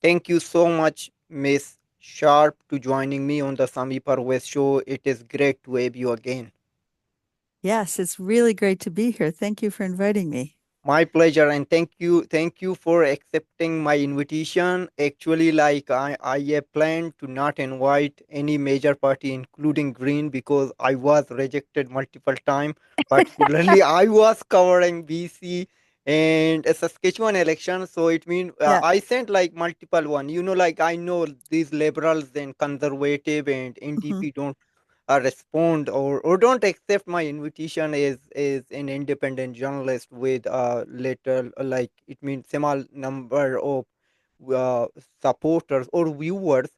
Thank you so much, Miss Sharp, to joining me on the Sami Parvez show. It is great to have you again. Yes, it's really great to be here. Thank you for inviting me. My pleasure, and thank you for accepting my invitation. Actually, like I have planned to not invite any major party, including Green, because I was rejected multiple time. Particularly, I was covering BC and a Saskatchewan election, so it means Yeah. I sent like multiple one. Like I know these liberals and conservative and Hmm. NDP don't respond or don't accept my invitation as an independent journalist with little like it means small number of uh, supporters or viewers.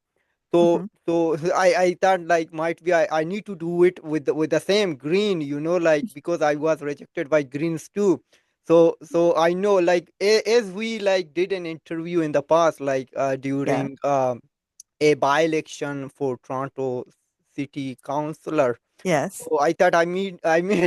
so Hmm. so I thought like might be I need to do it with the same Green, like because I was rejected by Greens too. So I know like as we like did an interview in the past like Yeah. during a by-election for Toronto City Councillor. Yes. So I thought I may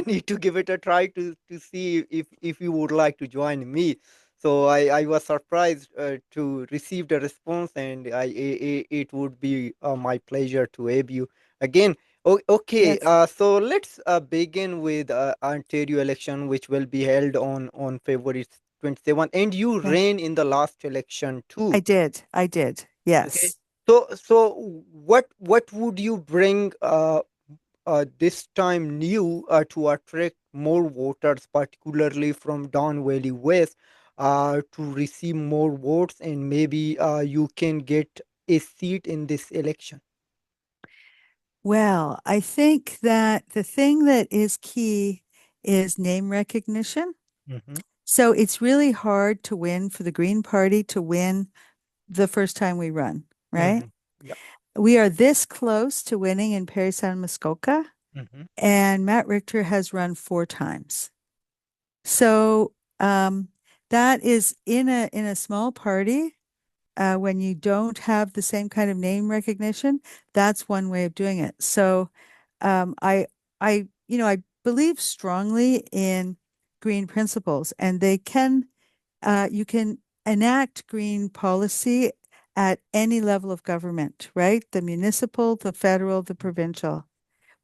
need to give it a try to see if you would like to join me. So I was surprised to receive the response, and it would be my pleasure to have you again. Okay, Yes. so let's begin with Ontario election, which will be held on February 27th, and you Yeah. ran in the last election I too. did. I did. Okay. Yes. So what would you bring this time new to attract more voters, particularly from Don Valley West, to receive more votes and maybe you can get a seat in this election? Well, I think that the thing that is key is name recognition. Mm-hmm, So it's really hard to win for the Green Party to win the first time we run, right? mm-hmm, yep, We are this close to winning in Parry San Muskoka, mm-hmm, and Matt Richter has run 4 times. So that is in a small party. When you don't have the same kind of name recognition, that's one way of doing it. So I I believe strongly in green principles, and they can you can enact green policy at any level of government, right? The municipal, the federal, the provincial.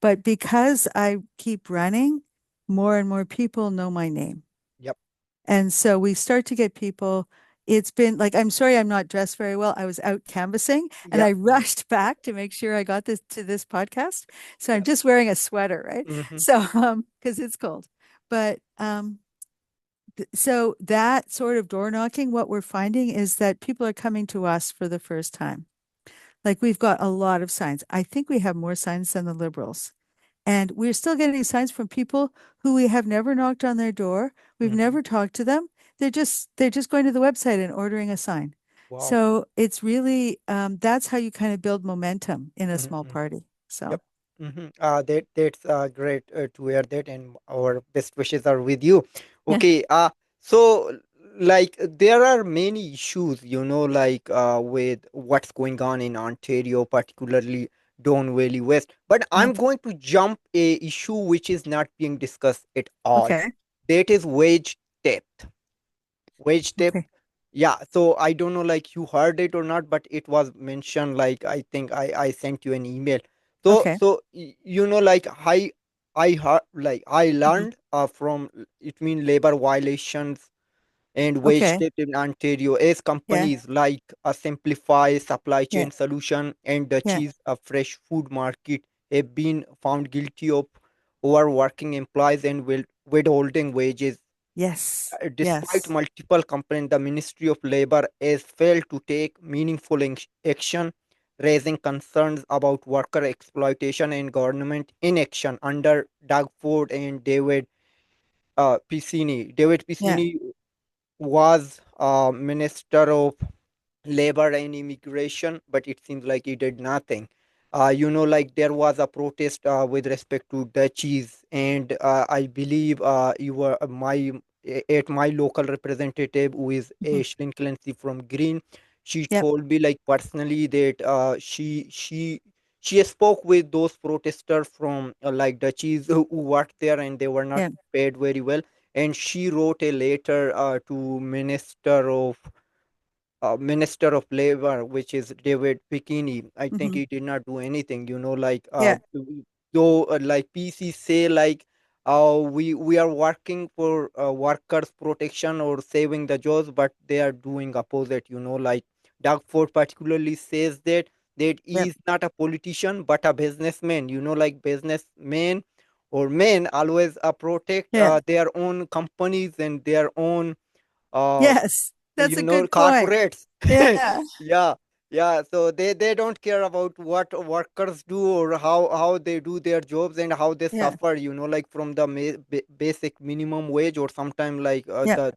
But because I keep running, more and more people know my name. yep, And so we start to get people. It's been like, I'm sorry, I'm not dressed very well. I was out canvassing and yep, I rushed back to make sure I got this to this podcast. So I'm yep, just wearing a sweater, right? mm-hmm, So, because it's cold. But so that sort of door knocking, what we're finding is that people are coming to us for the first time. Like we've got a lot of signs. I think we have more signs than the liberals. And we're still getting signs from people who we have never knocked on their door. We've mm-hmm. never talked to them. They're just going to the website and ordering a sign. Wow. So it's really that's how you kind of build momentum in a small Mm-hmm, party. So yep. That's great to hear that, and our best wishes are with you. yeah. Okay. So like there are many issues, like with what's going on in Ontario, particularly Don Valley West. But Yeah. I'm going to jump a issue which is not being discussed at all. Okay. That is wage theft. Wage theft. Okay. Yeah, so I don't know like you heard it or not, but it was mentioned like I think I sent you an email. Okay. Like I heard like I Hmm. learned from it mean labor violations and wage Okay. theft in Ontario as Yeah. companies like Simplify Supply Yeah. Chain Solution and the Yeah. Cheese a Fresh Food Market have been found guilty of overworking employees and withholding wages. Yes. Despite Yes. multiple complaints, the Ministry of Labor has failed to take meaningful action, raising concerns about worker exploitation and government inaction under Doug Ford and David Piscini. David Yeah. Piscini was Minister of Labor and Immigration, but it seems like he did nothing. Like there was a protest with respect to duchies, and I believe you were at my local representative, who is Hmm. Ashlyn Clancy from Green. She Yep. told me like personally that she spoke with those protesters from like duchies who worked there, and they were not Yeah. paid very well. And she wrote a letter to Minister of Minister of Labor, which is David Bikini. I think Hmm. he did not do anything. Like Yeah. though like PC say like we are working for workers protection or saving the jobs, but they are doing opposite. Like Doug Ford particularly says that he Yep. is not a politician but a businessman. Like businessmen or men always protect Yeah. their own companies and their own uh, Yes. That's a good point. corporates. Yeah. Yeah, yeah, so they don't care about what workers do or how they do their jobs and how they Yeah. suffer, like from the basic minimum wage, or sometimes like Yep.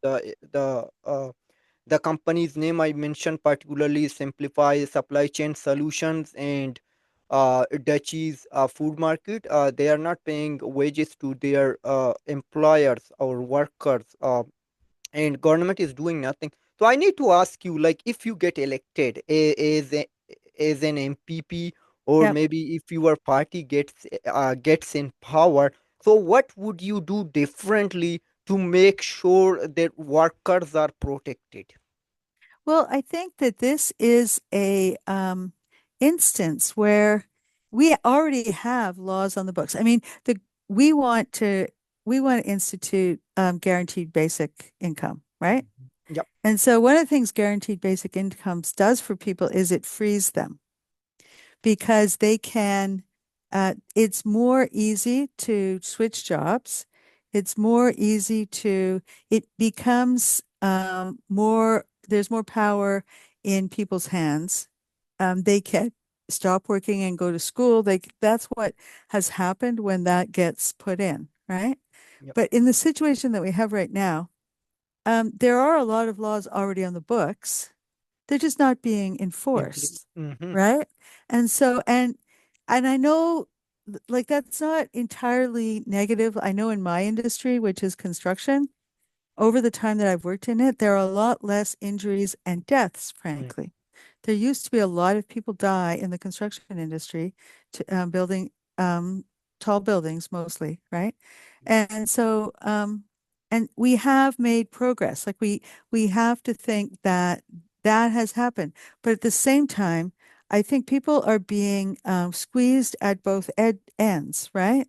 the company's name I mentioned, particularly Simplify Supply Chain Solutions and Dutchie's food market. They are not paying wages to their employers or workers, and government is doing nothing. So I need to ask you, like, if you get elected as an MPP, or Yep. maybe if your party gets in power, so what would you do differently to make sure that workers are protected? Well, I think that this is a instance where we already have laws on the books. I mean, the we want to we want to institute guaranteed basic income, right? Mhm. Yep. And so one of the things guaranteed basic incomes does for people is it frees them because they can, it's more easy to switch jobs. It's more easy to, it becomes there's more power in people's hands. They can stop working and go to school. That's what has happened when that gets put in, right? Yep. But in the situation that we have right now, there are a lot of laws already on the books. They're just not being enforced, Mm-hmm. right? And so, and I know like that's not entirely negative. I know in my industry, which is construction, over the time that I've worked in it, there are a lot less injuries and deaths, frankly. There used to be a lot of people die in the construction industry to building tall buildings mostly, right? And so and we have made progress. Like we have to think that that has happened. But at the same time, I think people are being squeezed at both ends, right?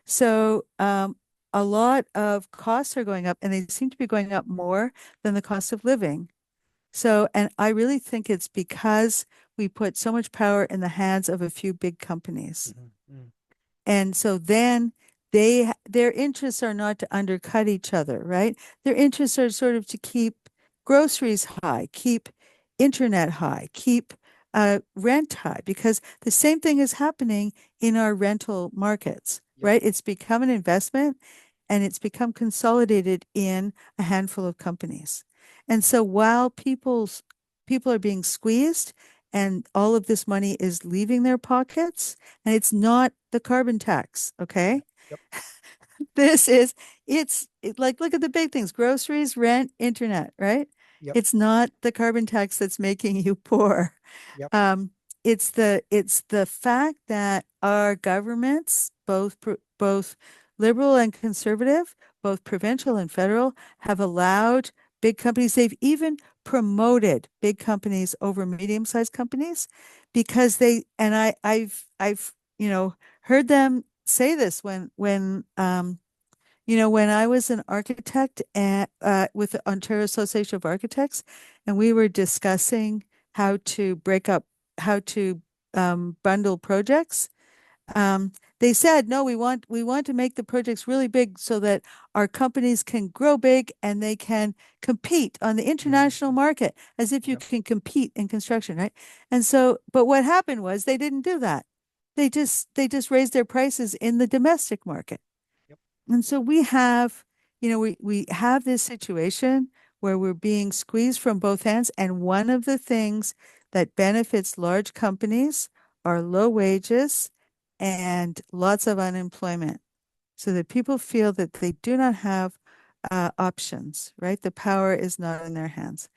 So a lot of costs are going up and they seem to be going up more than the cost of living. So, and I really think it's because we put so much power in the hands of a few big companies. Mm-hmm. And so then their interests are not to undercut each other, right? Their interests are sort of to keep groceries high, keep internet high, keep rent high, because the same thing is happening in our rental markets, Yep. right? It's become an investment and it's become consolidated in a handful of companies. And so while people are being squeezed and all of this money is leaving their pockets, and it's not the carbon tax, okay? Yep. Yep. This is, like, look at the big things, groceries, rent, internet, right? Yep. It's not the carbon tax that's making you poor. Yep. Um, it's the fact that our governments, both liberal and conservative, both provincial and federal, have allowed big companies. They've even promoted big companies over medium-sized companies because I've heard them say this when I was an architect with the Ontario Association of Architects, and we were discussing how to how to bundle projects. Um, they said, no, we want to make the projects really big so that our companies can grow big and they can compete on the international Mm-hmm. market as if you Yep. can compete in construction, right? And so, but what happened was they didn't do that. They just raised their prices in the domestic market. Yep. And so we have this situation where we're being squeezed from both ends. And one of the things that benefits large companies are low wages and lots of unemployment, so that people feel that they do not have options, right? The power is not in their hands.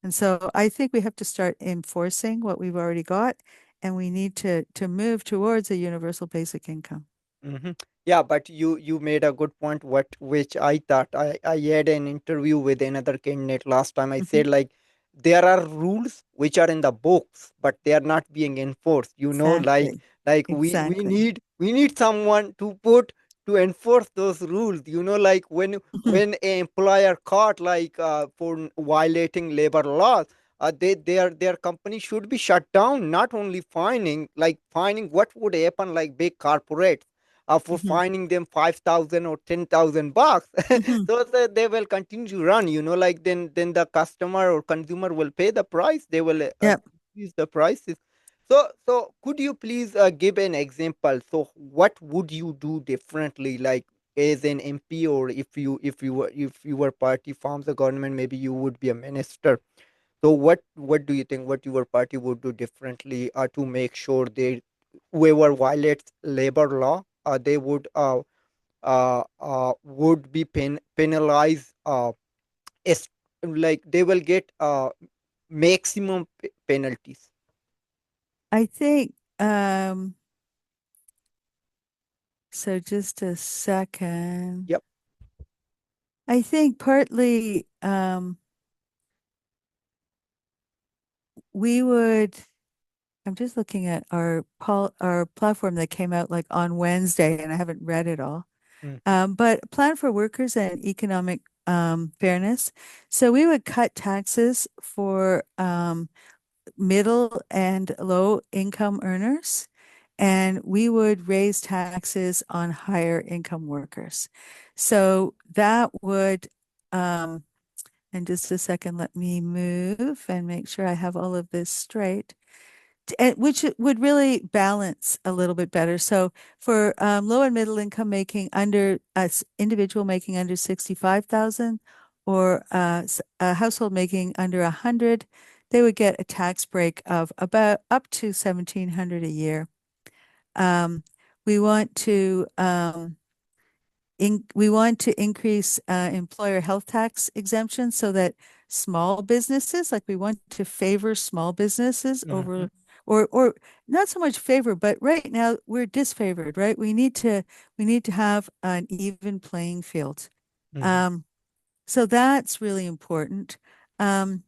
And so I think we have to start enforcing what we've already got, and we need to move towards a universal basic income. Mm-hmm. Yeah, but you made a good point. Which I thought I had an interview with another candidate last time. I Mhm. said like there are rules which are in the books, but they are not being enforced. Exactly. Like Exactly. we need someone to put to enforce those rules. Like when an employer caught like for violating labor laws, their company should be shut down. Not only fining, like fining what would happen like big corporates. For Mhm. fining them 5,000 or 10,000 bucks, Mhm. so that they will continue to run, like then the customer or consumer will pay the price, they will Yep. increase the prices. So could you please give an example? So what would you do differently, like as an MP, or if your party forms a government, maybe you would be a minister. So what do you think what your party would do differently to make sure they whoever violates labor law, they would be penalized, is like they will get maximum penalties. I think so just a second. Yep. I think partly we would I'm just looking at our platform that came out like on Wednesday and I haven't read it all. Mm, But plan for workers and economic fairness. So we would cut taxes for middle and low income earners, and we would raise taxes on higher income workers. So that would, in just a second, let me move and make sure I have all of this straight. Which would really balance a little bit better. So for low and middle income making under us individual making under 65,000 or a household making under 100, they would get a tax break of about up to 1,700 a year. Um, we want to we want to increase employer health tax exemption so that small businesses, like we want to favor small businesses mhm, over, or not so much favor, but right now we're disfavored, right? We need to have an even playing field. mhm, Um, so that's really important. Um,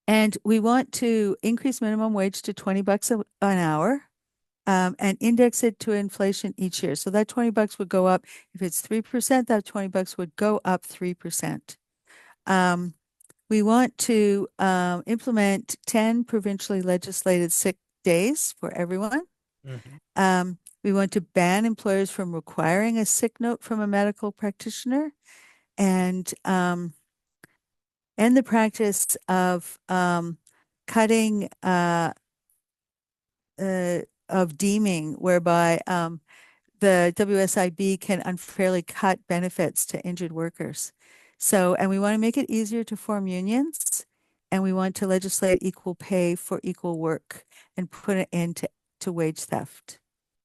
and we want to increase minimum wage to 20 bucks an hour. And index it to inflation each year. So that 20 bucks would go up. If it's 3%, that 20 bucks would go up 3%. Um, we want to implement 10 provincially legislated sick days for everyone. mhm, We want to ban employers from requiring a sick note from a medical practitioner and end the practice of cutting of deeming, whereby the WSIB can unfairly cut benefits to injured workers. So, and we want to make it easier to form unions, and we want to legislate equal pay for equal work and put an end to wage theft.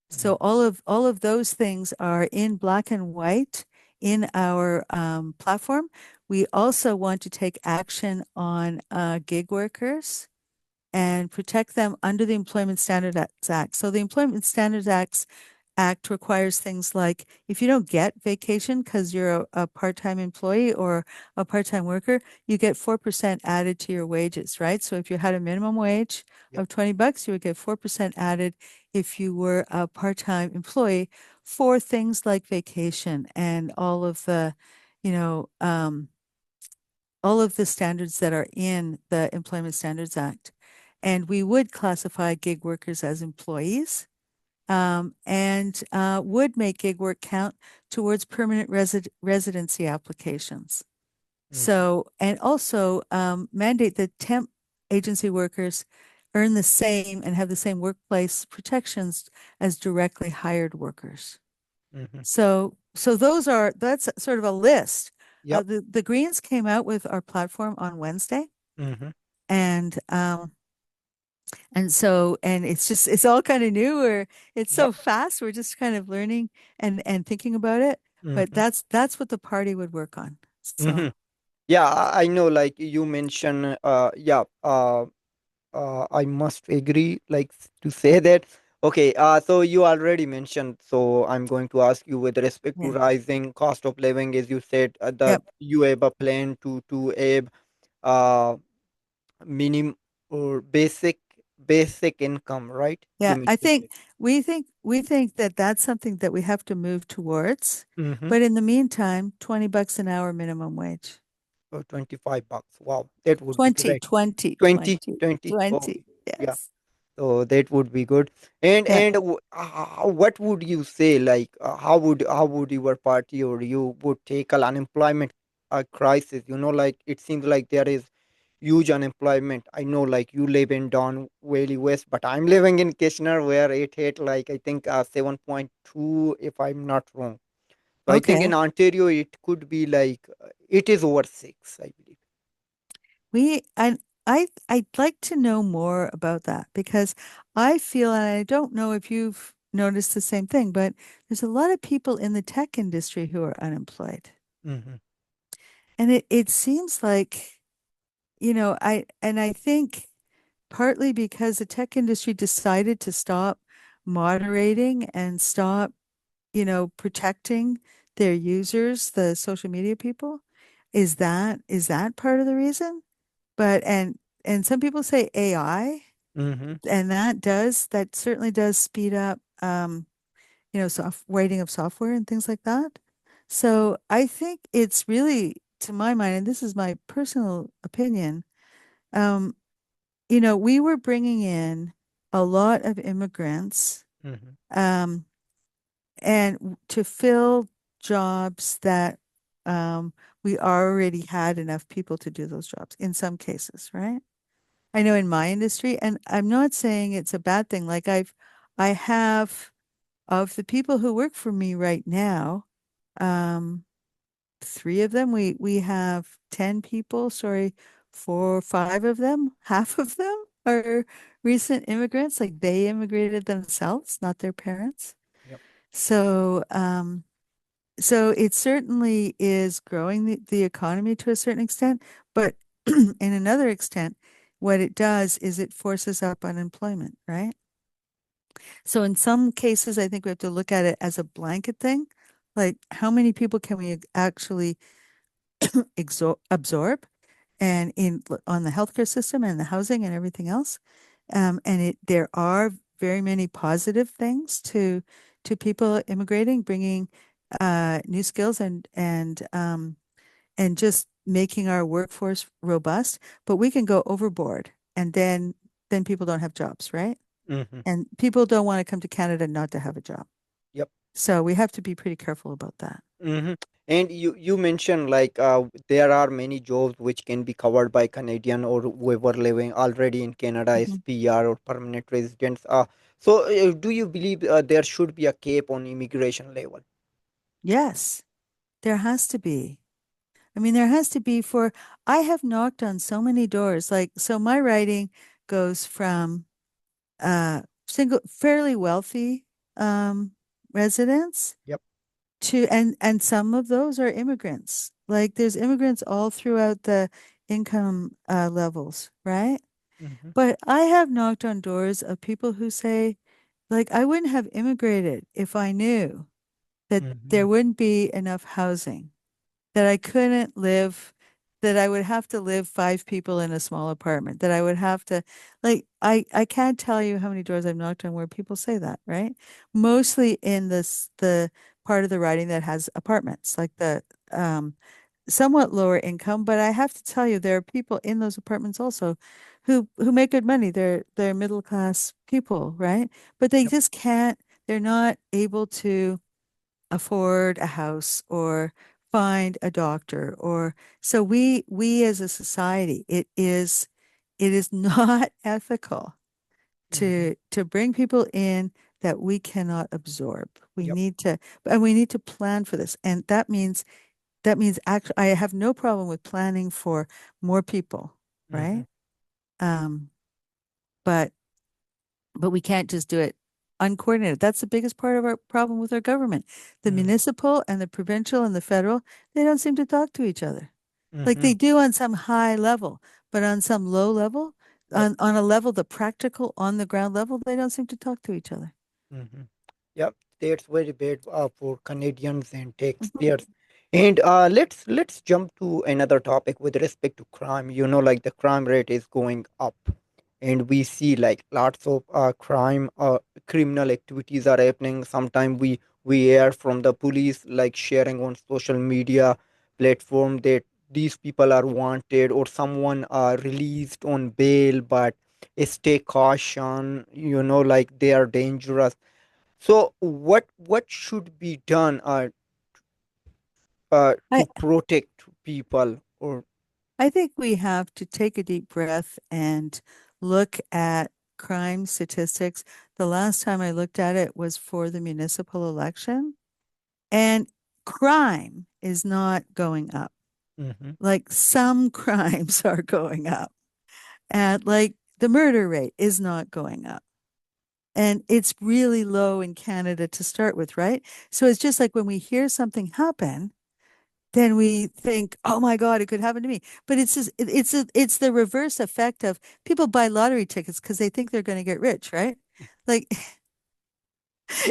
So mhm, all of those things are in black and white in our platform. We also want to take action on gig workers and protect them under the Employment Standards Act. So the Employment Standards Act requires things like if you don't get vacation because you're a part-time employee or a part-time worker, you get 4% added to your wages, right? So if you had a minimum wage yep. of 20 bucks, you would get 4% added if you were a part-time employee for things like vacation and all of the, you know, all of the standards that are in the Employment Standards Act. And we would classify gig workers as employees and would make gig work count towards permanent residency applications. Mhm, So, and also mandate that temp agency workers earn the same and have the same workplace protections as directly hired workers. mhm, So that's sort of a list. yep. The Greens came out with our platform on Wednesday, Mhm, and and it's all kind of new, or it's yep. so fast. We're just kind of learning and thinking about it. But Mhm, that's what the party would work on. So mhm. Yeah, I know, like you mentioned, yeah, I must agree, like to say that. Okay, so you already mentioned, so I'm going to ask you with respect to yeah, rising cost of living, as you said, that yep, you have a plan to have uh minim or basic income, right? You Yeah, mean I to say? think that that's something that we have to move towards. Mm-hmm. But in the meantime, 20 bucks an hour minimum wage. Or $25. Wow, that would be 20, great. 20, 20, 20, 20. 20. Okay. Yeah. Yes. So that would be good. And Yeah. what would you say? Like, how would your party or you would tackle unemployment crisis? Like it seems like there is huge unemployment. I know, like you live in Don Valley West, but I'm living in Kitchener where it hit like I think 7.2, if I'm not wrong. So I think in Okay. Ontario it could be like it is over 6, I believe. We I'd like to know more about that because I feel, and I don't know if you've noticed the same thing, but there's a lot of people in the tech industry who are unemployed. Mm-hmm. And it seems like, I think partly because the tech industry decided to stop moderating and stop, protecting their users, the social media people. Is that part of the reason? But and some people say AI, Mm-hmm. and that certainly does speed up writing of software and things like that. So I think it's really, to my mind, and this is my personal opinion, um, we were bringing in a lot of immigrants, Mm-hmm. um, to fill jobs that we already had enough people to do those jobs in some cases, right? I know in my industry, and I'm not saying it's a bad thing. I have, of the people who work for me right now, um, three of them, we have 10 people, sorry, four, five of them, half of them are recent immigrants, like they immigrated themselves, not their parents. Yep. So, so it certainly is growing the economy to a certain extent, but in another extent, what it does is it forces up unemployment, right? So in some cases, I think we have to look at it as a blanket thing. Like, how many people can we actually absorb and on the healthcare system and the housing and everything else? And there are very many positive things to people immigrating, bringing new skills and just making our workforce robust. But we can go overboard, and then people don't have jobs, right? Mm-hmm. And people don't want to come to Canada not to have a job. Yep. So we have to be pretty careful about that. Mm-hmm. And you mentioned like there are many jobs which can be covered by Canadian or whoever living already in Canada as Mhm. PR or permanent residents. So do you believe there should be a cap on immigration level? Yes, there has to be. I mean, there has to be I have knocked on so many doors. Like, so my writing goes from fairly wealthy residents Yep. and some of those are immigrants. Like, there's immigrants all throughout the income levels, right? Mm-hmm. But I have knocked on doors of people who say, like, I wouldn't have immigrated if I knew that Mm-hmm. there wouldn't be enough housing, that I couldn't live, that I would have to live five people in a small apartment, that I would have to, like, I can't tell you how many doors I've knocked on where people say that, right? Mostly in the part of the writing that has apartments, like the somewhat lower income, but I have to tell you, there are people in those apartments also who make good money. They're middle class people, right? But they Yep. just can't, they're not able to afford a house or find a doctor or so we as a society, it is not ethical Mm-hmm. to bring people in that we cannot absorb. We Yep. need to, and we need to plan for this. And that means actually, I have no problem with planning for more people, Mm-hmm. right? Um, but we can't just do it uncoordinated. That's the biggest part of our problem with our government. The municipal and the provincial and the federal, they don't seem to talk to each other. Like Mm-hmm. they do on some high level, but on some low level, Yep. on a level, the practical on the ground level, they don't seem to talk to each other. Mm-hmm. Yep. That's very bad for Canadians and Mhm. taxpayers. And let's jump to another topic with respect to crime. Like the crime rate is going up, and we see like lots of criminal activities are happening. Sometimes we hear from the police like sharing on social media platform that these people are wanted or someone are released on bail, but stay caution. Like they are dangerous. So what should be done I, to protect people or I think we have to take a deep breath and look at crime statistics. The last time I looked at it was for the municipal election, and crime is not going up. mm-hmm, Like some crimes are going up, and like the murder rate is not going up. And it's really low in Canada to start with, right? So it's just like when we hear something happen, then we think, "Oh my God, it could happen to me." But it's the reverse effect of people buy lottery tickets because they think they're going to get rich, right? Like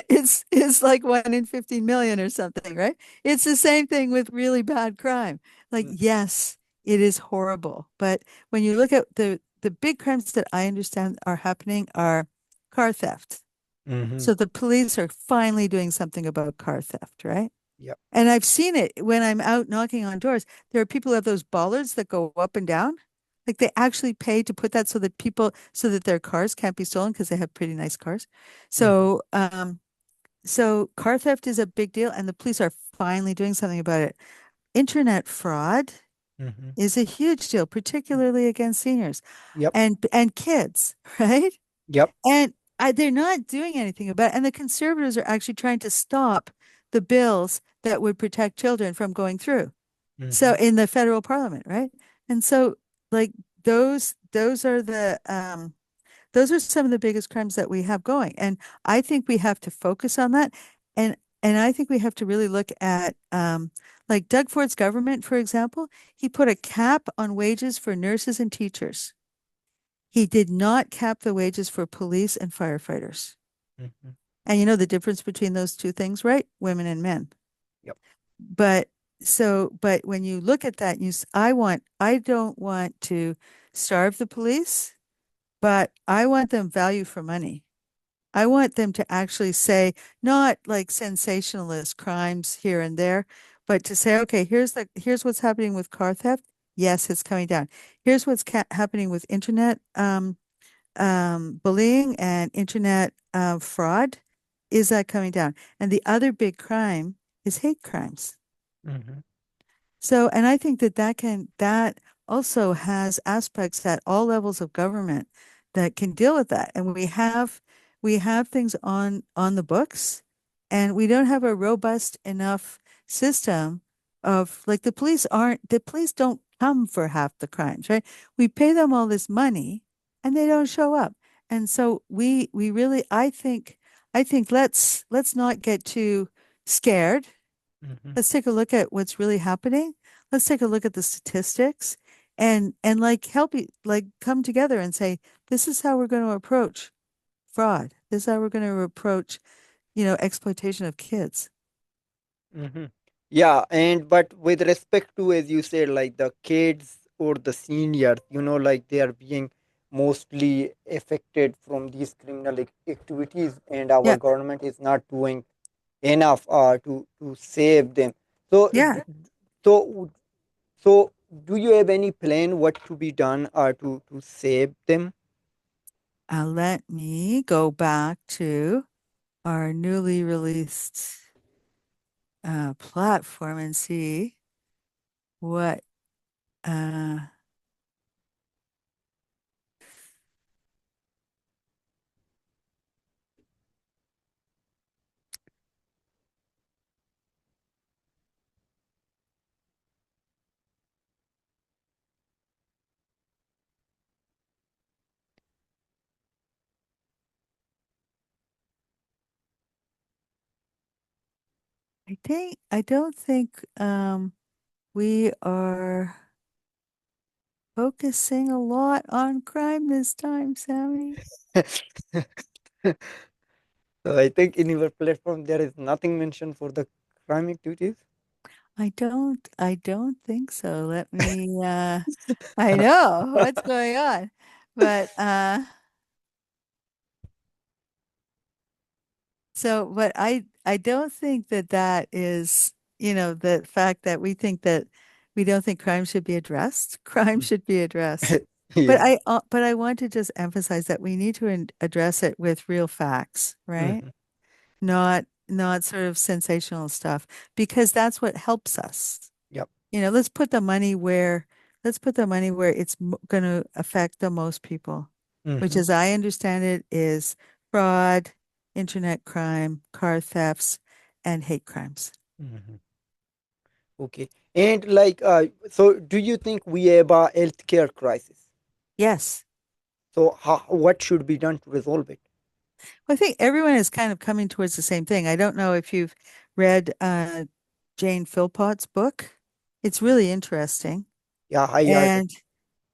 it's like 1 in 15 million or something, right? It's the same thing with really bad crime. Like, yes, it is horrible, but when you look at the big crimes that I understand are happening are car theft. mm-hmm, So the police are finally doing something about car theft, right? yep, And I've seen it when I'm out knocking on doors. There are people who have those bollards that go up and down. Like they actually pay to put that so that their cars can't be stolen because they have pretty nice cars. mm-hmm, So car theft is a big deal, and the police are finally doing something about it. Internet fraud mm-hmm, is a huge deal, particularly against seniors yep, and kids, right? yep, And they're not doing anything about it. And the conservatives are actually trying to stop the bills that would protect children from going through. mm-hmm, So in the federal parliament, right? And so like those are those are some of the biggest crimes that we have going. And I think we have to focus on that. And I think we have to really look at like Doug Ford's government, for example, he put a cap on wages for nurses and teachers. He did not cap the wages for police and firefighters. mm-hmm, And you know the difference between those two things, right? Women and men. yep, But but when you look at that, I don't want to starve the police, but I want them value for money. I want them to actually say, not like sensationalist crimes here and there, but to say, okay, here's what's happening with car theft. Yes, it's coming down. Here's what's happening with internet bullying and internet fraud. Is that coming down? And the other big crime is hate crimes. mm-hmm, So, and I think that also has aspects at all levels of government that can deal with that. And we have things on the books, and we don't have a robust enough system of like the police don't come for half the crimes, right? We pay them all this money and they don't show up. And so we really I think let's not get too scared. mm-hmm, Let's take a look at what's really happening. Let's take a look at the statistics and like help you like come together and say, this is how we're going to approach fraud. This is how we're going to approach, exploitation of kids. mm-hmm. Yeah, and but with respect to, as you said, like the kids or the seniors, like they are being mostly affected from these criminal activities, and our Yeah. government is not doing enough to save them. So Yeah. so so do you have any plan what to be done to save them? Let me go back to our newly released platform and see what uh, I don't think we are focusing a lot on crime this time, Sammy. So I think in your platform there is nothing mentioned for the crime activities. I don't think so. Let me I know what's going on. But but I don't think that that is, the fact that we think that we don't think crime should be addressed. Crime Mm. should be addressed. Yeah. But I want to just emphasize that we need to address it with real facts, right? Hmm. Not sort of sensational stuff, because that's what helps us. Yep. Let's put the money where it's going to affect the most people, which, Hmm. as I understand it, is fraud, internet crime, car thefts, and hate crimes. Hmm. Okay. And like, so do you think we have a healthcare crisis? Yes. So what should be done to resolve it? Well, I think everyone is kind of coming towards the same thing. I don't know if you've read Jane Philpott's book. It's really interesting. Yeah, I read.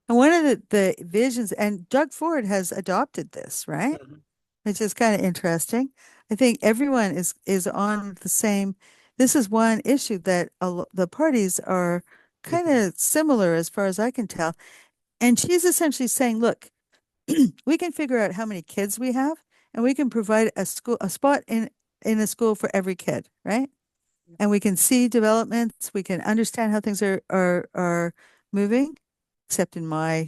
And one of the visions, and Doug Ford has adopted this, right? Mhm. Which is kind of interesting. I think everyone is on the same. This is one issue that the parties are kind Mhm. of similar as far as I can tell. And she's essentially saying, look, we can figure out how many kids we have, and we can provide a spot in a school for every kid, right? And we can see developments, we can understand how things are moving, except in uh,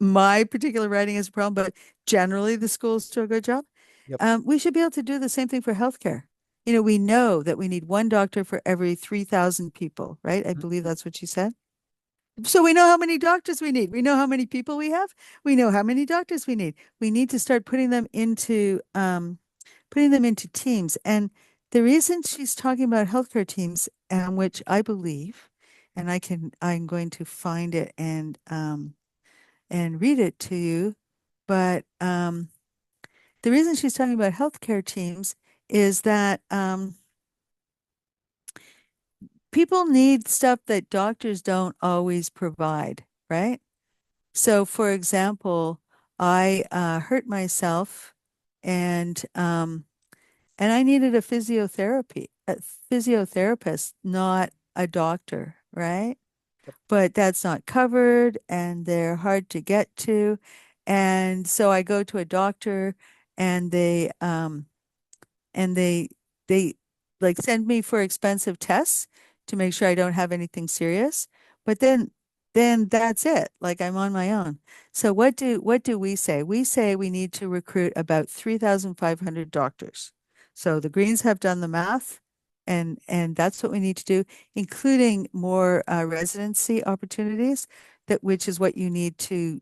my particular writing is a problem, but generally the schools do a good job. Yep. We should be able to do the same thing for healthcare. We know that we need one doctor for every 3,000 people, right? I Mhm. believe that's what she said. So we know how many doctors we need. We know how many people we have. We know how many doctors we need. We need to start putting them into teams. And the reason she's talking about healthcare teams, which I believe, and I'm going to find it and read it to you, but the reason she's talking about healthcare teams is that people need stuff that doctors don't always provide, right? So, for example, I hurt myself, and I needed a physiotherapist, not a doctor, right? Yep. But that's not covered, and they're hard to get to. And so I go to a doctor, and they they like send me for expensive tests to make sure I don't have anything serious. But then that's it. Like, I'm on my own. So what do we say? We say we need to recruit about 3,500 doctors. So the Greens have done the math, and that's what we need to do, including more residency opportunities, that which is what you need to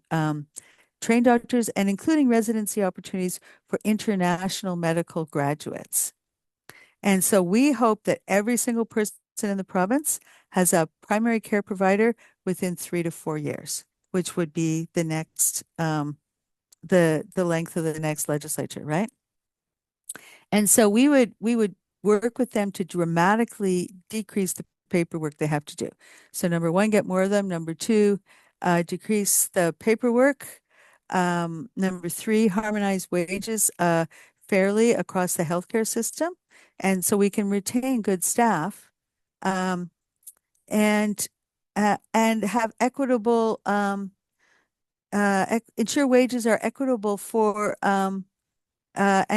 train doctors, and including residency opportunities for international medical graduates. And so we hope that every single person in the province has a primary care provider within 3 to 4 years, which would be the length of the next legislature, right? And so we would work with them to dramatically decrease the paperwork they have to do. So number one, get more of them. Number two, decrease the paperwork. Number three, harmonize wages fairly across the healthcare system, and so we can retain good staff, um, and and have equitable ensure wages are equitable for and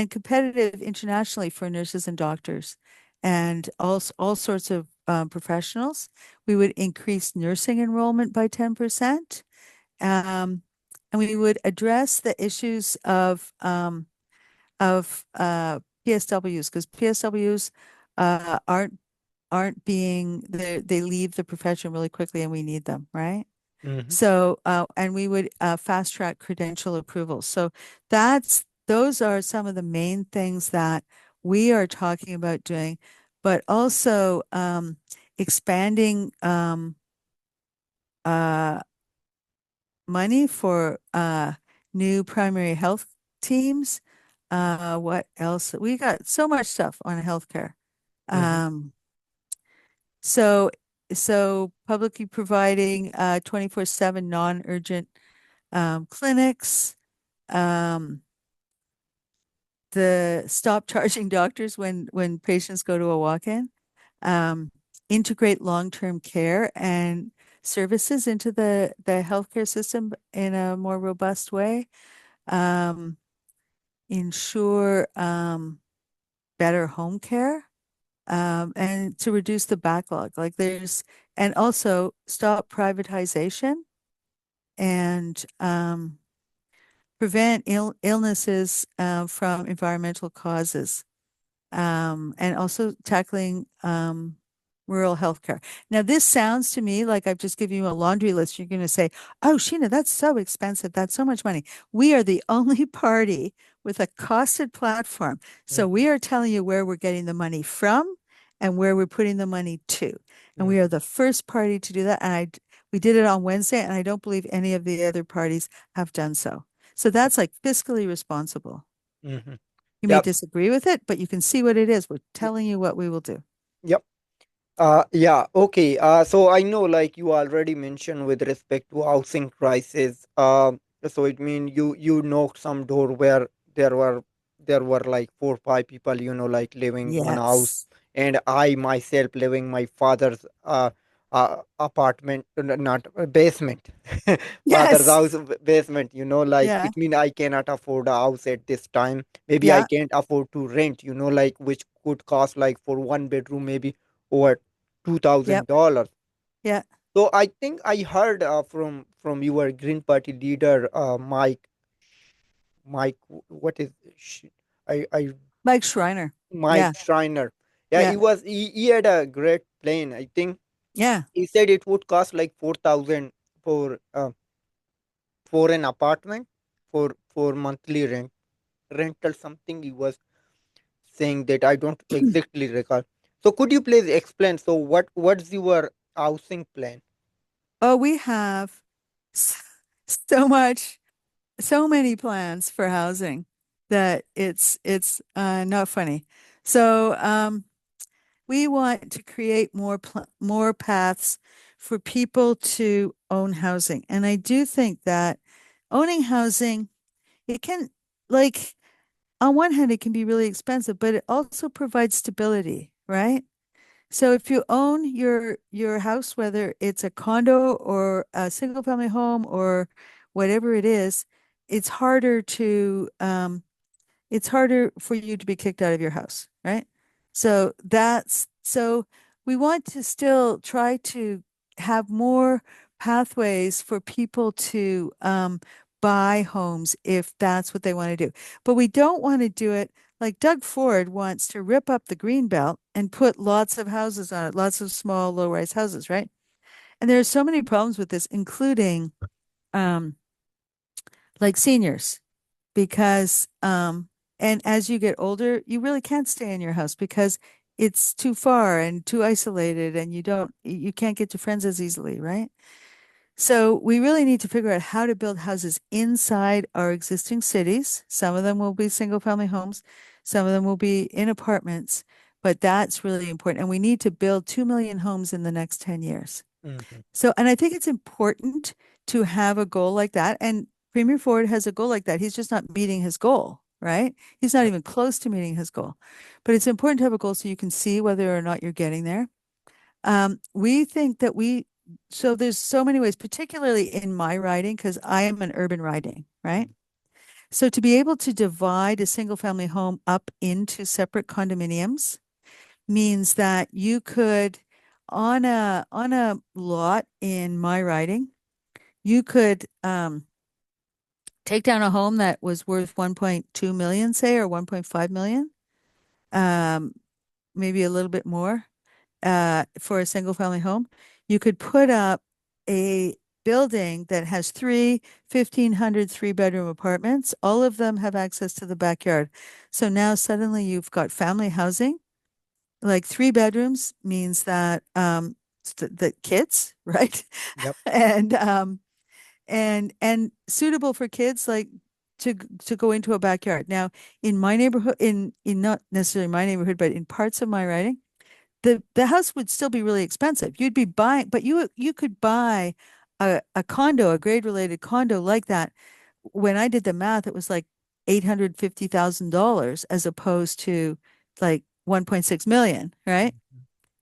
competitive internationally for nurses and doctors and all sorts of professionals. We would increase nursing enrollment by 10%. Um, and we would address the issues of PSWs, because PSWs aren't being they leave the profession really quickly, and we need them, right? Hmm. So, and we would fast track credential approvals. So those are some of the main things that we are talking about doing, but also expanding uh, money for new primary health teams. What else? We got so much stuff on healthcare. Hmm. Um, so publicly providing 24/7 non-urgent clinics, um, the stop charging doctors when patients go to a walk-in, um, integrate long-term care and services into the healthcare system in a more robust way, um, ensure better home care, and to reduce the backlog. And also stop privatization and prevent illnesses from environmental causes, and also tackling rural healthcare. Now, this sounds to me like I've just given you a laundry list. You're going to say, "Oh, Sheena, that's so expensive. That's so much money." We are the only party with a costed platform. So mhm, we are telling you where we're getting the money from and where we're putting the money to. And we are mhm, the first party to do that. We did it on Wednesday, and I don't believe any of the other parties have done so. So that's like fiscally responsible. mhm. You may Yep. disagree with it, but you can see what it is. We're y- telling you what we will do. Yep. Yeah, okay. So I know, like you already mentioned, with respect to housing crisis. So it mean you knocked some door where there were there were like 4 5 people, like living one house, Yes. and I myself living my father's apartment, not basement, father's Yes. house basement. Like Yeah. it mean I cannot afford a house at this time. Maybe I Yeah. can't afford to rent. Like which could cost like for one bedroom maybe over two thousand Yep. dollars. Yeah. So I think I heard from your Green Party leader, Mike. What is I Mike Schreiner. Mike Yeah. Schreiner. Yeah, Yeah. he had a great plan. I think Yeah. he said it would cost like 4,000 for an apartment for monthly rental something he was saying that I don't exactly recall. So could you please explain? So what's your housing plan? Oh, we have s- so much, so many plans for housing that it's not funny. So, we want to create more paths for people to own housing. And I do think that owning housing, it can, like, on one hand, it can be really expensive, but it also provides stability, right? So if you own your house, whether it's a condo or a single family home or whatever it is, it's harder to it's harder for you to be kicked out of your house, right? So we want to still try to have more pathways for people to buy homes if that's what they want to do. But we don't want to do it like Doug Ford wants to rip up the green belt and put lots of houses on it, lots of small low-rise houses, right? And there are so many problems with this, including um, like seniors because and as you get older, you really can't stay in your house because it's too far and too isolated and you can't get to friends as easily, right? So we really need to figure out how to build houses inside our existing cities. Some of them will be single family homes, some of them will be in apartments, but that's really important. And we need to build 2 million homes in the next 10 years. Mm-hmm. So, and I think it's important to have a goal like that. And Premier Ford has a goal like that. He's just not meeting his goal, right? He's not Yep. even close to meeting his goal. But it's important to have a goal so you can see whether or not you're getting there. We think that so there's so many ways, particularly in my riding, because I am an urban riding, right? So to be able to divide a single family home up into separate condominiums means that you could on a lot in my riding, you could take down a home that was worth 1.2 million, say, or 1.5 million, um, maybe a little bit more, for a single family home. You could put up a building that has 1,500 three-bedroom apartments. All of them have access to the backyard. So now suddenly you've got family housing. Like 3 bedrooms means that the kids, right? Yep. And and suitable for kids like to go into a backyard. Now, in my neighborhood, in not necessarily my neighborhood, but in parts of my riding, the house would still be really expensive. You'd be buying, but you could buy a condo, a grade related condo like that. When I did the math, it was like $850,000 as opposed to like 1.6 million, right?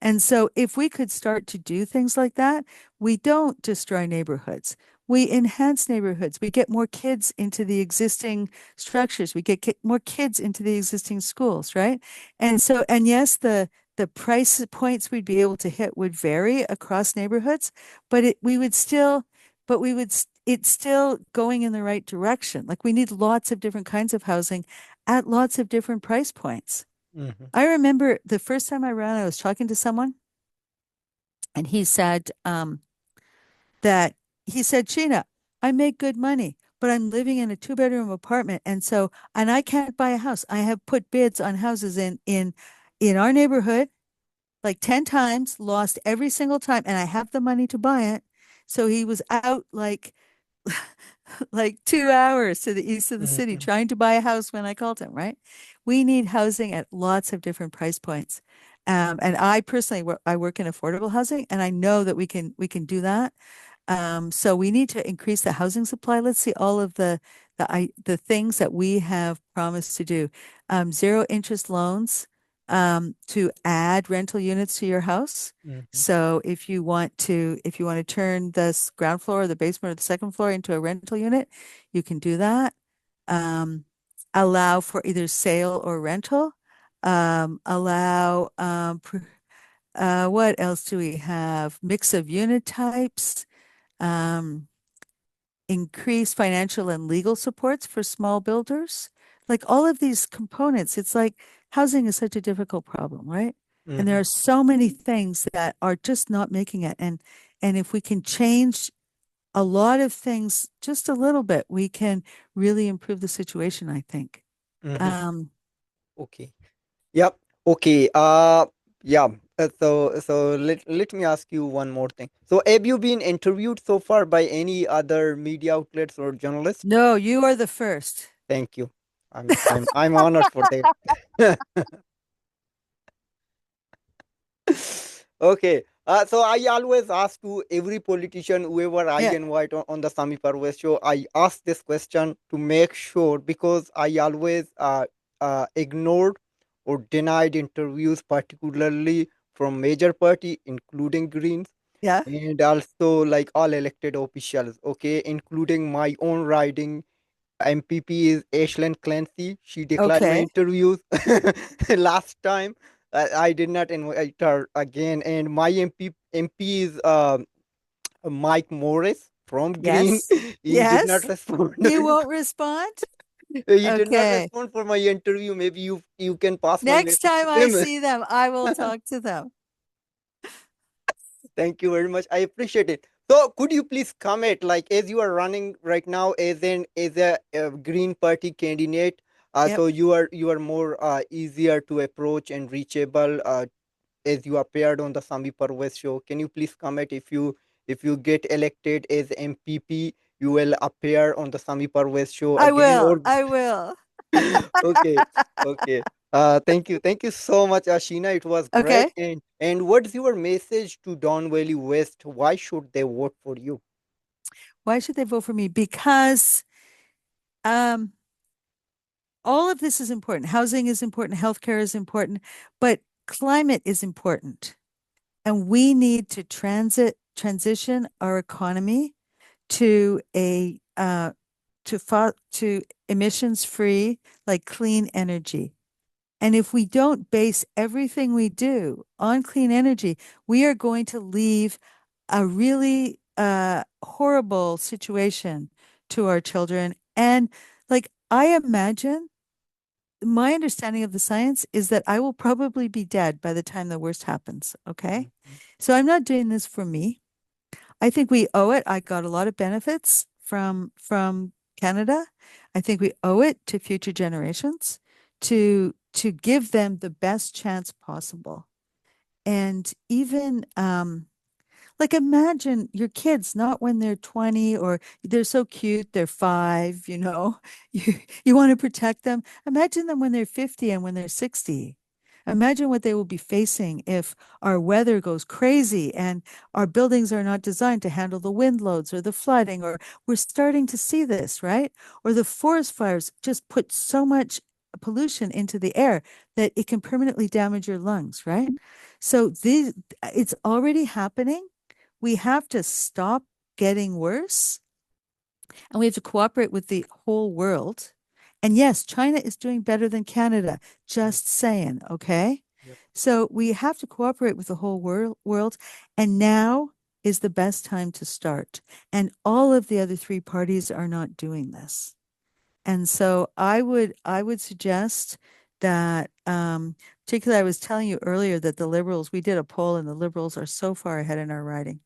And so if we could start to do things like that, we don't destroy neighborhoods. We enhance neighborhoods. We get more kids into the existing structures. We get more kids into the existing schools, right? And so, and yes, the price points we'd be able to hit would vary across neighborhoods, but we would still, it's still going in the right direction. Like we need lots of different kinds of housing at lots of different price points. Mhm. I remember the first time I ran, I was talking to someone and he said that he said, Sheena, I make good money, but I'm living in a two-bedroom apartment. And so, and I can't buy a house. I have put bids on houses in our neighborhood like 10 times, lost every single time, and I have the money to buy it. So he was out like 2 hours to the east of the city Mhm. trying to buy a house when I called him, right? We need housing at lots of different price points. And I personally I work in affordable housing and I know that we can do that. So we need to increase the housing supply. Let's see all of the things that we have promised to do. Zero interest loans to add rental units to your house. Mhm. So if you want to turn the ground floor or the basement or the second floor into a rental unit, you can do that. Um, Allow for either sale or rental. Allow what else do we have? Mix of unit types, um, increase financial and legal supports for small builders. Like all of these components, it's like housing is such a difficult problem, right? And there Mhm. are so many things that are just not making it. And if we can change a lot of things just a little bit, we can really improve the situation, I think. Mhm. Um, Okay. Yep. Okay. Yeah. So let me ask you one more thing. So have you been interviewed so far by any other media outlets or journalists? no, you are the first. Thank you. I'm honored for that. Okay. So I always ask to every politician, whoever I Yeah. invite on the Sami Parvez show, I ask this question to make sure because I always ignored or denied interviews, particularly from major party, including Greens, Yeah. and also like all elected officials. Okay, including my own riding MPP is Ashland Clancy. She declined my Okay. interviews last time. I did not invite her again. And my MP is Mike Morris from Green. Yes. He did not Yes. respond. He won't respond. He did not Okay. respond for my interview. Maybe you can pass my Next message time to I him. see them, I will talk to them. Thank you very much. I appreciate it. So, could you please comment, like, as you are running right now as a Green Party candidate, Yep. so you are more easier to approach and reachable as you appeared on the Sami Parvez show. Can you please comment if you get elected as MPP, you will appear on the Sami Parvez show I again, will. or I will. okay, okay. Thank you so much, Ashina. It was great. Okay. And what's your message to Don Valley West? Why should they vote for you? Why should they vote for me? Because um, all of this is important. Housing is important. Healthcare is important, but climate is important. And we need to transition our economy to to emissions free, like clean energy. And if we don't base everything we do on clean energy, we are going to leave a really horrible situation to our children. And like I imagine, my understanding of the science is that I will probably be dead by the time the worst happens. Okay. Mhm, So I'm not doing this for me. I think we owe it. I got a lot of benefits from Canada. I think we owe it to future generations to give them the best chance possible. And even like imagine your kids not when they're 20 or they're so cute, they're 5, you know. You want to protect them. Imagine them when they're 50 and when they're 60. Imagine what they will be facing if our weather goes crazy and our buildings are not designed to handle the wind loads or the flooding, or we're starting to see this, right? Or the forest fires just put so much pollution into the air that it can permanently damage your lungs, right? So this it's already happening. We have to stop getting worse and we have to cooperate with the whole world. And yes, China is doing better than Canada, Mm, just saying, okay? yep. So we have to cooperate with the whole world. And now is the best time to start. And all of the other three parties are not doing this. And so I would suggest that particularly I was telling you earlier that the liberals, we did a poll and the liberals are so far ahead in our riding.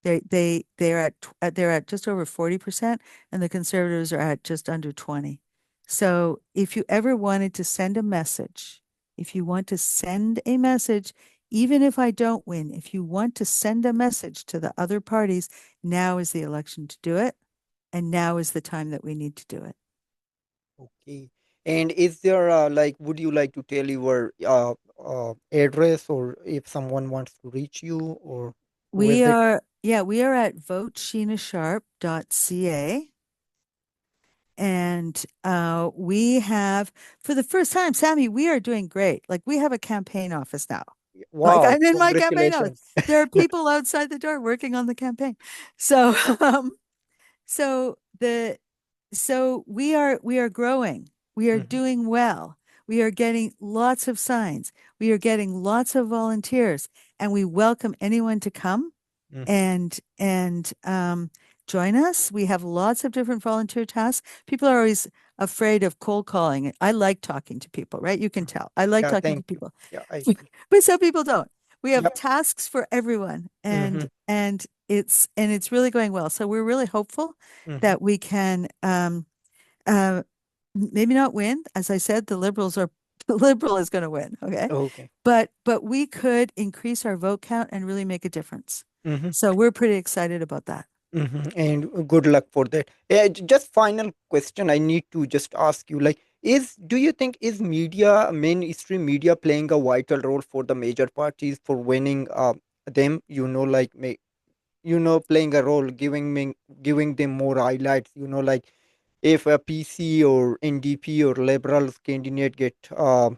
They're at just over 40% and the conservatives are at just under 20. So if you ever wanted to send a message, if you want to send a message, even if I don't win, if you want to send a message to the other parties, now is the election to do it. And now is the time that we need to do it. Okay. And is there like, would you like to tell your address, or if someone wants to reach you or to visit? We are at votesheenasharp.ca. And we have, for the first time, Sami, we are doing great. Like we have a campaign office now. Like Wow, I'm in my campaign office. congratulations. There are people outside the door working on the campaign. So, so the so we are growing. We are Hmm. doing well. We are getting lots of signs. We are getting lots of volunteers, and we welcome anyone to come Hmm. and join us. We have lots of different volunteer tasks. People are always afraid of cold calling. I like talking to people, right? You can tell. I like Yeah, talking to thank you. people. Yeah, I see. But some people don't. We have Yep. tasks for everyone Hmm. and it's really going well. So we're really hopeful Hmm. that we can uh maybe not win. As I said, the liberals are the liberal is going to win, okay? Okay. But we could increase our vote count and really make a difference. Hmm. So we're pretty excited about that. And good luck for that. Just final question I need to just ask you, like, do you think is media, mainstream media, playing a vital role for the major parties for winning them? Like, playing a role, giving them more highlights. Like, if a PC or NDP or Liberals candidate get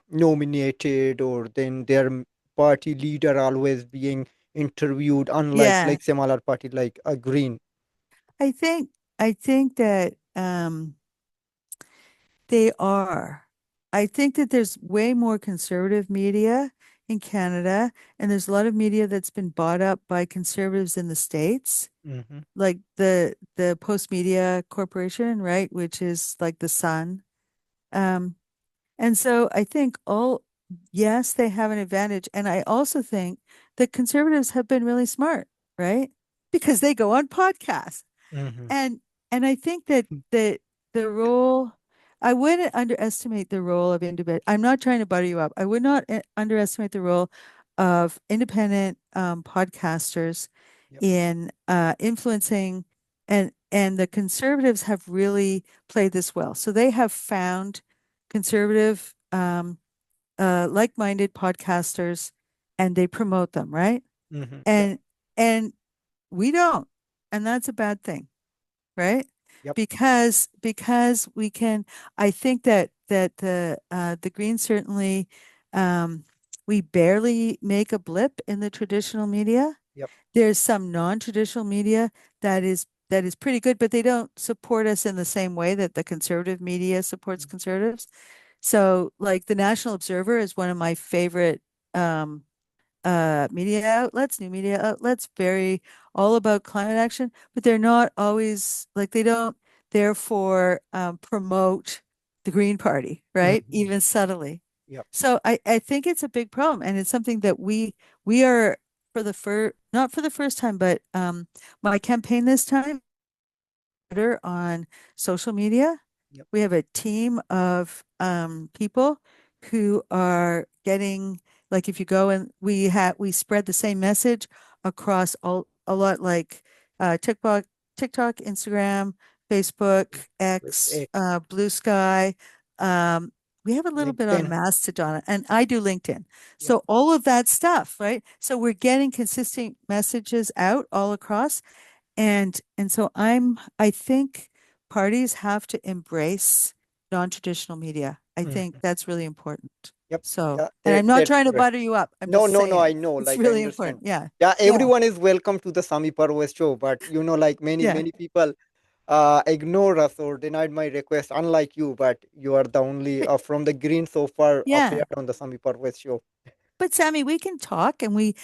nominated, or then their party leader always being interviewed, unlike Yeah, like similar party like a Green. I think I think that they are. I think that there's way more conservative media in Canada, and there's a lot of media that's been bought up by conservatives in the States, Mm-hmm. like the Post Media Corporation, right, which is like the Sun. Um, and so I think yes, they have an advantage, and I also think that conservatives have been really smart, right? Because they go on podcasts. Mm-hmm. And and I think that the role I wouldn't underestimate the role of independent. I'm not trying to butter you up. I would not underestimate the role of independent podcasters Yep. in influencing and the conservatives have really played this well. So they have found conservative like-minded podcasters and they promote them, right? Mm-hmm. Yep. And and we don't. And that's a bad thing, right? Yep. Because we can I think that the Greens certainly we barely make a blip in the traditional media. Yep. There's some non-traditional media that is pretty good, but they don't support us in the same way that the conservative media supports conservatives. So like the National Observer is one of my favorite um media outlets, new media outlets, very all about climate action, but they're not always like they don't therefore promote the Green Party, right? Mm-hmm. Even subtly. Yep. So I think it's a big problem and it's something that we are for the first not for the first time, but my campaign this time on social media. Yep. We have a team of people who are getting like if you go and we spread the same message across all a lot like TikTok, Instagram, Facebook, With X, X, Blue Sky. Um, we have a little bit on LinkedIn. Mastodon, and I do LinkedIn. Yep. So all of that stuff, right? So we're getting consistent messages out all across. And so I think parties have to embrace non-traditional media. I think Mhm. that's really important. Yep. So, Yeah, and I'm not that's trying to correct. butter you up. I'm No, just no, no. saying I know. it's Like I really understand. important. Yeah. Yeah, Yeah. everyone is welcome to the Sami Parvez show, but like Yeah. many people ignore us or denied my request. Unlike you, but you are the only But from the green so far yeah. appeared on the Sami Parvez show. But Sammy, we can talk and we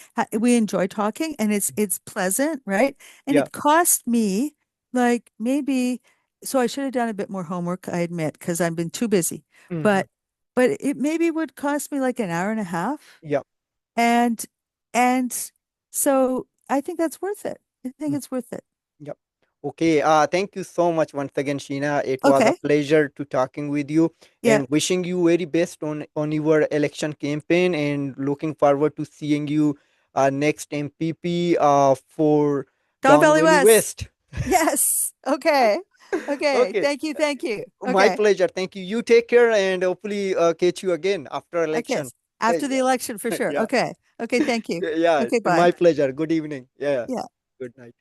enjoy talking and it's pleasant, right? And Yeah. it cost me like maybe so I should have done a bit more homework, I admit, because I've been too busy. Hmm. But it maybe would cost me like an hour and a half. Yeah. And and so I think that's worth it. I think it's worth it. Yep. Okay. Thank you so much once again, Sheena. It was a Okay. pleasure to talking with you Yeah. and wishing you very best on your election campaign and looking forward to seeing you next MPP for Don Don Valley Valley West. West. Yes. Okay. Okay. Okay. Thank you. Thank you. My Okay. pleasure. Thank you. You take care and hopefully catch you again after Okay. election. After the Yeah. election for sure. Yeah. Okay. Okay. Thank you. Yeah. Okay. Bye. My pleasure. Good evening. Yeah. Yeah. Good night.